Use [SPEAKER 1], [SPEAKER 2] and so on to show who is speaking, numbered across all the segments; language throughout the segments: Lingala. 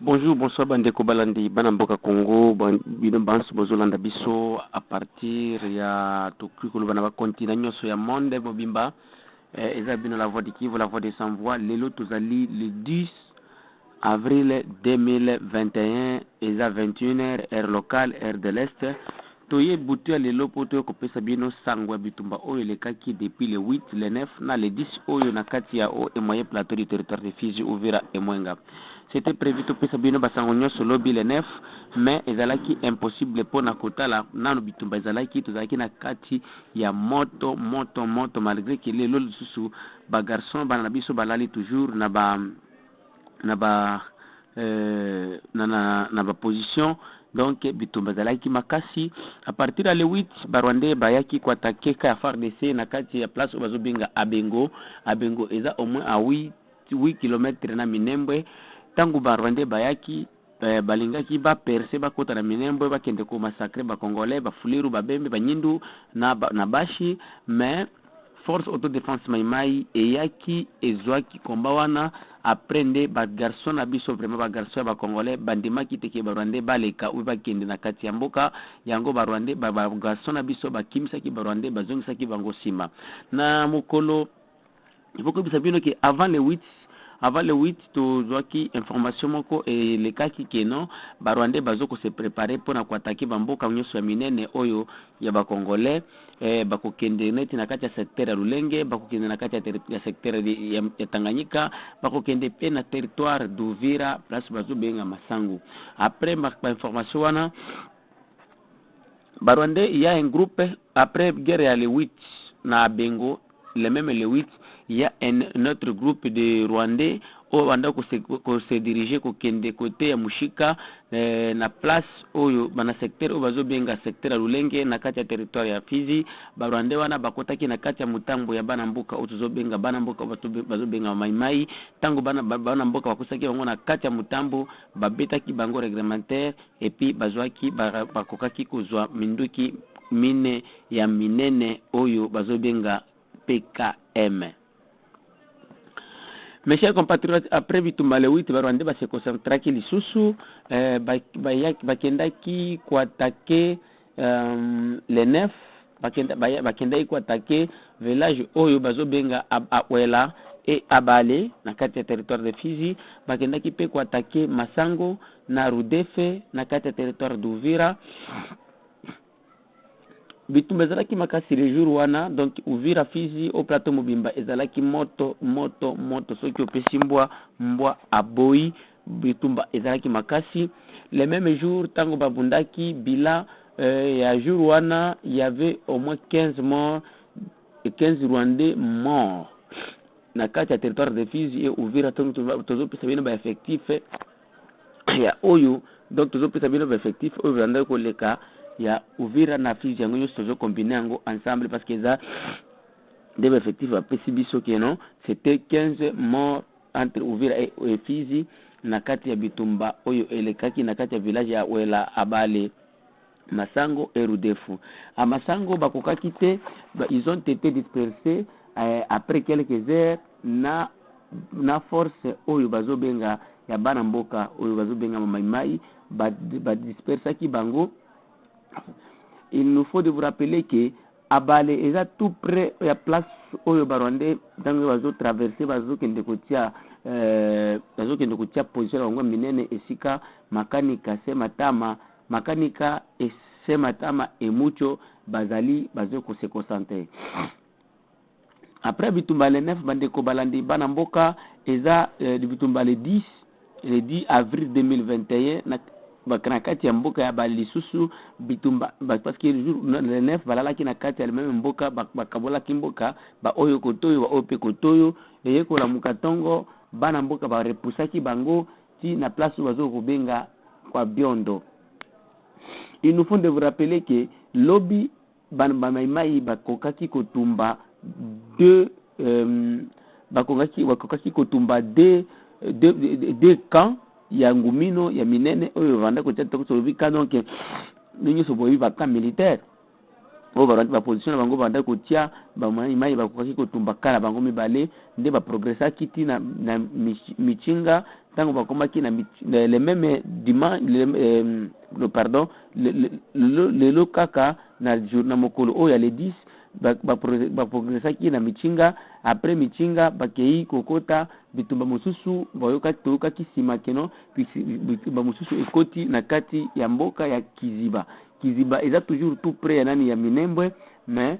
[SPEAKER 1] Bonjour, bonsoir Bandeko Balandi, Banamboka Congo, Bino Bansu Bozolanda Biso, à partir ya Tokyo Banaba continent sur ya monde Mobimba, Eza Bino la voix de Kivu, la voix de sans voix, Lelo Tozali le 10 avril 2021, Eza 21h, heure locale, heure de l'Est. Toye Boutu à Lelo Poto Kopesa Bino Sangwa Bitumba Oyo le Kaki depuis le 8, le 9, na le 10 Oyo na Katia O et moyen plateau du territoire de Fizi, Uvira et Mwenga. C'était prévu tout Pesa Bino Basangonyo sur lobby le 9, mais ezalaki impossible pour na kota la nano Bitumba ezalaki tozalaki na kati ya moto malgré que Lelo Lususu ba garçon bana biso balali toujours na ba position. Donc Bitumba zalaki makasi à partir de le 8 barwande bayaki kwa takeka ya FARDC na kati ya place bazobinga Abengo eza au moins à 8 km na Minembwe. Tangu barwande bayaki balingaki ba perce bakota na Minembwe bakende ko massacrer ba congolais ba fuliru ba bembe ba nyindu na bashi, mais force autodéfense maimai eyaki ezwaki komba wana aprende ba garçon na biso vraiment ba garçon ba congolais bandima kiteke ba rwandais baleka ou ba kende na kati ya mboka yango ba rwandais ba garçon na biso ba kimisaki ba rwandais bazongisaki bango sima na mokolo. Il faut que vous sachiez que avant le 8 tozwaki information moko et le cas qui non ba rwandais bazoko se préparer pour na attaquer bamboka nyoso ya minene oyo ya ba congolais bako kende net na kati ya secteur ya Lulenge, bako kende na kati ya secteur ya Tanganyika, bako kende pe na territoire d'Uvira place bazo benga Masangu. Après ma information wana ba rwandais il y a un groupe après guerre ya le 8 na Bengo le même le 8 il y a un autre groupe de Rwandais au Rwanda ko se diriger ko kende côté ya Mushika na place oyo bana secteur o bazo benga secteur ya Lulenge na kati ya territoire ya Fizi. Ba Rwandais wana bakotaki na kati ya mutambo ya bana mboka otuzo benga bana mboka bazo benga maimai tango bana mboka bakosaki bango na kati ya mutambo babetaki bango réglementaire et puis bazwaki bakokaki kozwa minduki mine ya minene oyo bazo benga PKM. Mes chers compatriotes, après Bitumba le 8, Barwande va se concentrer qui lisusu bakendaki ko attaquer le 9 bakendaki ko attaquer village oyo bazobenga Awela et Abale na kati ya territoire de Fizi, bakendaki pe ko attaquer Masango na Rudefe na kati ya territoire d'Uvira. Bitumba ezalaki makasi le jour wana, donc Uvira Fizi au plateau Mobimba ezalaki moto soki opesi mbwa aboyi. Bitumba ezalaki makasi le même jour tango babundaki bila ya jour wana il y avait au moins 15 morts et 15 Rwandais morts na kati ya territoire de Fizi et Uvira. Tozo pesa bino ba effectif ya oyo, donc tozo pesa bino ba effectif oyo Rwanda ko leka ya Uvira na Fizi yango nyonso tozo combiner yango ensemble parce que ça des effectifs à Pesibiso que non c'était 15 morts entre Uvira et Fizi na kati ya Bitumba oyo elekaki na kati ya village ya Wela Abale Masango et Rudefu. À Masango bakokaki te ils ont été dispersés après quelques heures na force oyo bazobenga ya bana mboka oyo bazobenga maimai ba dispersaki bango. Il nous faut de vous rappeler que Abale est tout près de la place où les Barwandais dans le traverser bazo kende kotia position ngwa minene esika makanika sematama et mucho bazali bazo ko se concentrer. Après Bitumba le 9 bandeko balandi bana mboka eza Bitumba le 10 avril 2021 na bakana kati ya mboka ya balisusu Bitumba parce que le jour le 9 balalaki na kati ya le même mboka bakabola kimboka ba oyo kotoyo ba ope kotoyo eyeko la mukatongo bana mboka ba repusaki bango ti na place bazo kobenga kwa Biondo. Il nous faut de vous rappeler que lobby maimai bakokaki kotumba bakokaki kotumba deux camps ya ngumino ya minene oyo vanda ko tata ko sobi ka donc ninyo so boyi baka militaire o ba position bango banda ko tia ba mai ba ko tumba kala bango mibale nde ba progressa kiti na michinga tango ba komaki na le même dimanche pardon le lokaka na journée mokolo o ya le 10 ba progressa ki na michinga. Après michinga bakei kokota bitumba mususu boyoka toka kisima keno bitumba mususu ekoti na kati ya mboka ya Kiziba eza toujours tout près ya nani ya Minembwe, mais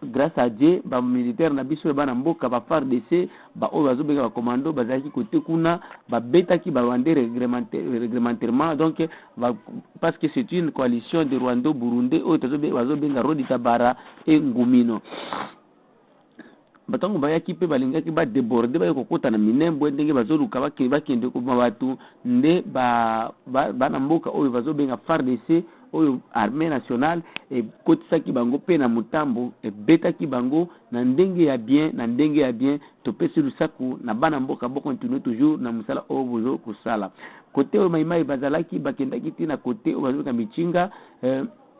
[SPEAKER 1] grâce à Dieu ba militaire na biso ba na mboka ba FARDC ba o bazo benga ba commando bazaki côté kuna ba betaki ba Rwandais réglementairement, donc parce que c'est une coalition de Rwando Burundi o bazo benga Rodi Tabara et Ngumino. Batango bayaki pe balingaki ba déborder ba kokota na Minembwe ndenge bazoluka bakende ko batu nde ba na mboka oyo bazobenga FARDC oyo armée nationale et kotisaki bango pe na mutambo e betaki bango na ndenge ya bien to pesi lusaku na bana mboka bo continuer toujours na musala oyo bozo kusala côté oyo maimai bazalaki bakendaki tina côté oyo bazobenga michinga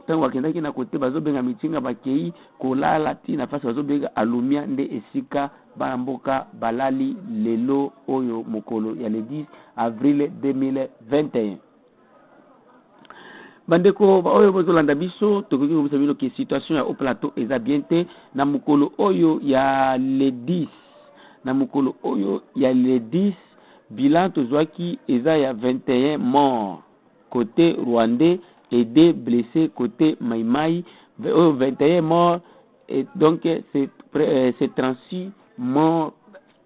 [SPEAKER 1] tango bakendaki na côté bazobenga michinga bakei kolala tina fasi bazobenga alumia nde esika bana mboka balali lelo oyo mokolo ya le 10 avril 2021. Bandeko oyo bozolanda biso tokoki kobisa bino ke situation ya au plateau eza bien te na mokolo oyo ya le 10 bilan tozwaki eza ya 21 morts côté rwandais et 2 blessés côté maimai. 21 morts et donc c'est 36 morts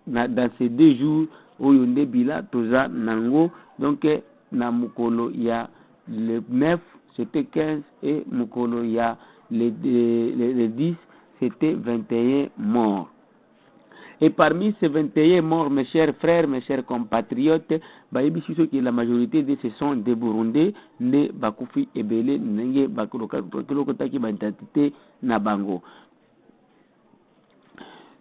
[SPEAKER 1] dans ces 2 jours oyo nde bilan toza nango. Donc na mokolo ya le 9 c'était 15 et mokolo ya le 10 c'était 21 morts. Et parmi ces 21 morts, mes chers frères, mes chers compatriotes, que la majorité de ces sont des Burundais, ne bakufi ebele nenge bakolokotaki ba identité na bango.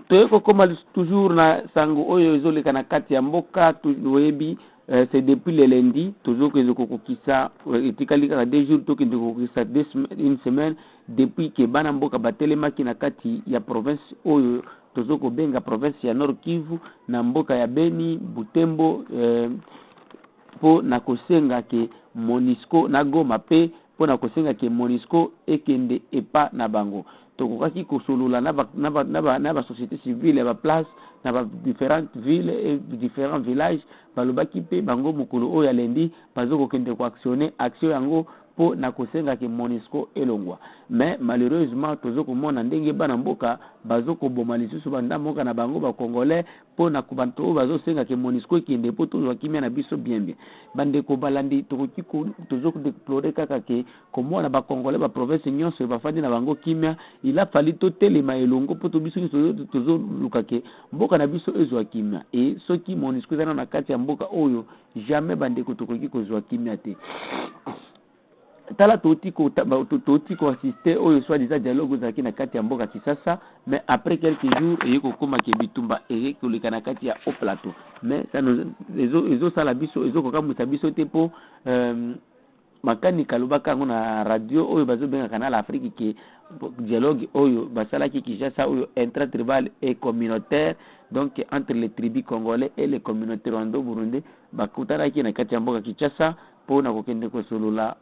[SPEAKER 1] Toyeko koma toujours na sango oyo ezoleka na kati ya mboka toyebi. C'est depuis le lundi, toujours que je kokisa etikali ka 2 jours to que je kokisa une semaine depuis que banamboka batelema ki na kati ya province oyo tozoko benga province ya Nord Kivu na mboka ya Beni, Butembo po na kosenga ke Monisco na Goma pe po na kosenga ke Monisco ekende epa na bango. Tokokaki kosolula na ba société civile ba place na ba différentes villes et différents villages balobaki pe bango mokolo oyo ya lendi bazoko kende ko actionner action yango po na kosenga ke Monisco elongwa. Mais malheureusement tozoko mona ndenge bana mboka bazoko boma lisusu banda mboka na bango ba congolais po na kubanto oyo bazosenga ke Monisco kende po tozwa kimia na biso bien bande ko balandi tokoki tozoko déplorer kaka ke komona ba congolais ba province nyonso bafandi na bango kimia il a fallu to telema elongo po to biso tozo lukake mboka na biso ezwa kimia et soki Monisco zana na kati ya mboka oyo jamais bande ko tokoki kozwa kimia te. Tala toti ko assister oyo soit déjà dialogue zaki na kati ya mboka Kisasa, mais après quelques jours yeko koma ke bitumba ko leka na kati ya au plateau. Mais ça nous ezo sala biso ezo ko kamusa biso te po makani kalubaka na radio oyo bazo benga Canal Afrique ke dialogue oyo basala ki Kinshasa oyo intra-tribal et communautaire, donc entre les tribus congolais et les communautés rwando-burundais bakutana ki na kati ya mboka Kinshasa po na kokende ko solola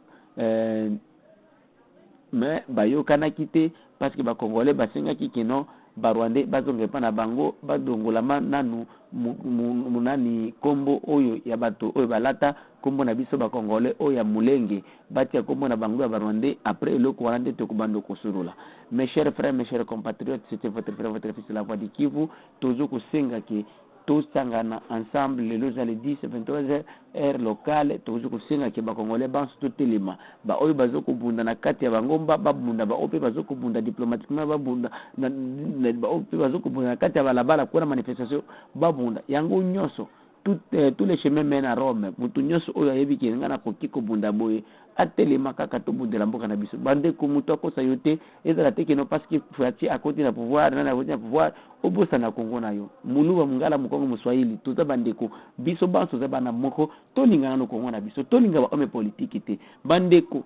[SPEAKER 1] mais bayokana kite parce que ba congolais basenga ki keno ba rwandais bazonge pa na bango badongola nanu munani kombo oyo ya bato oyo balata kombo na biso ba congolais oyo ya mulenge batia kombo na bango ya ba rwandais après eloko wana nde tokubando kosurula. Mes chers frères, mes chers compatriotes, c'était votre frère, votre fils de la voix du Kivu. Tozo kosenga ke tous sangana ensemble le 10 23h heure locale tozo kosenga ke ba congolais banso to telema ba oyo bazoko bunda na kati ya bangomba babunda ba ope bazoko bunda diplomatiquement babunda na ba ope bazoko bunda na kati ya balabala kwa manifestation babunda yango nyonso tous les chemins mènent à Rome. Mutu nyonso oyo ayebi ke ngana koki ko bunda boye atelema kaka to bundela mboka na biso bande ko mutu akosa yote ezala te keno parce que Fati a côté na pouvoir na côté na pouvoir obosa na Kongo na yo muluba mungala mukongo muswahili tuza bandeko biso banso za bana moko tolingana no Kongo na biso tolinga ba homme politique te bandeko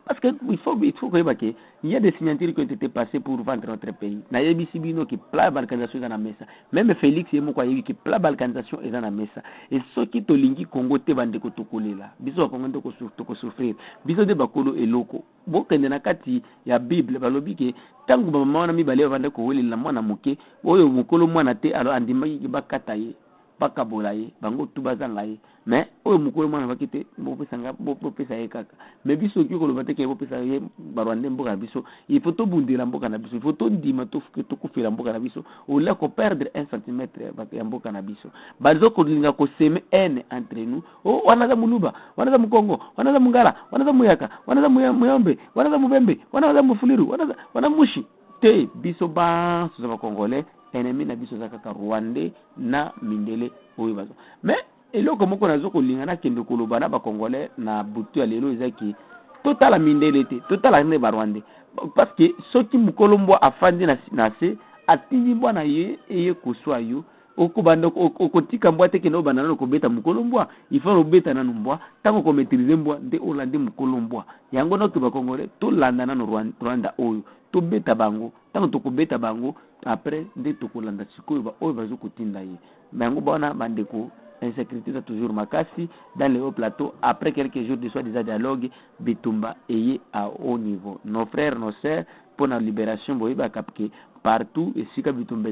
[SPEAKER 1] Parce que il faut que il y a des signatures qui ont été passées pour vendre notre pays. Na yebisi bino qui pla balkanisation dans la mesa. Même Félix yemo kwa yebi qui pla balkanisation est dans la mesa. Et ceux qui tolingi Congo te bande ko tokolela. Biso Congo ko souffrir. Biso de bakolo eloko. Bokende na kati ya Bible balobi ke tangu ba mama na mibale bande ko welela mwana moke oyo mukolo mwana te alors andima ki bakata ye. Bakabola ye bango tubazanga ye mais oyo mukolo mwana bakite bopesa ye kaka mais biso ki koloba te ke bopesa ye barwande mboka na biso il faut tobundela mboka na biso il faut tondima tokufela mboka na biso olia ko perdre 1 centimètre ya mboka na biso bazo kolinga ko semer haine entre nous oh wana za muluba wana za mukongo wana za mungala wana za muyaka wana za muyombe wana za mubembe wana za mufuliru wana mushi te biso ba so za congolais ennemi na biso kaka Rwandais na mindele oyo bazo mais eloko moko nazo kolinga na kende koloba na ba congolais na butu ya lelo ezaki totala mindele te totala ne ba Rwandais parce que soki mukolombo afandi na se atindi bwana ye eye kuswa yo okubanda okotika mbwa te keno bana no kobeta mukolombo il faut robeta na mbwa tango ko maîtriser mbwa nde olande mukolombo yango no to ba congolais to landa na Rwanda oyo to beta bango tango to kobeta bango après nde to kolanda sikoyo ba oyo bazo kotinda ye bango bana bandeko insécurité est toujours makasi dans les hauts plateaux après quelques jours de soi-disant dialogue bitumba eye à haut niveau nos frères nos sœurs pour la libération boyeba kapke partout et sika bitumba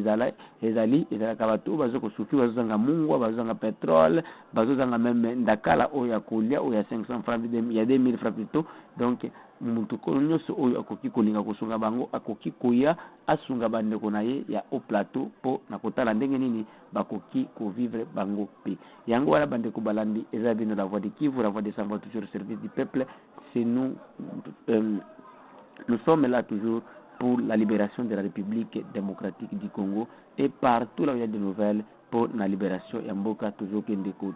[SPEAKER 1] ezali kabatu bazo ko souffrir bazo zanga mungwa bazo zanga pétrole bazo zanga même ndakala oya kolia oya 500 francs il y a 2000 francs plutôt donc muntu konyoso oyo akoki kolinga kosunga bango akoki koya asunga bandeko na ye ya au plateau po na kotala ndenge nini bakoki ko vivre bango pe yango wala bandeko balandi eza bino la voix de Kivu la voix de Sangwa toujours au service du peuple c'est nous nous sommes là toujours pour la libération de la République démocratique du Congo et partout là où il y a des nouvelles pour la libération et Mboka toujours Kendeko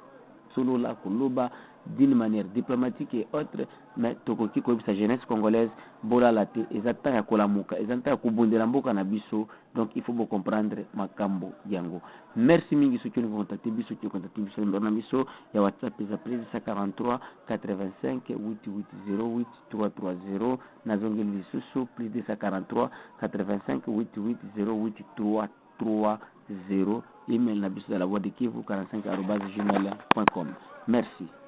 [SPEAKER 1] solo la koloba d'une manière diplomatique et autre mais tokoki ko sa jeunesse congolaise bola late ezata ya kolamuka ezata ya kubundela mboka na biso donc il faut comprendre makambo yango merci mingi ceux qui nous contacté biso qui contacté biso na biso ya WhatsApp za prise 43 85 8808 330 na zongeli lisusu plus de 43 85 8808 330 email na biso de la voix de Kivu 45@gmail.com. Merci.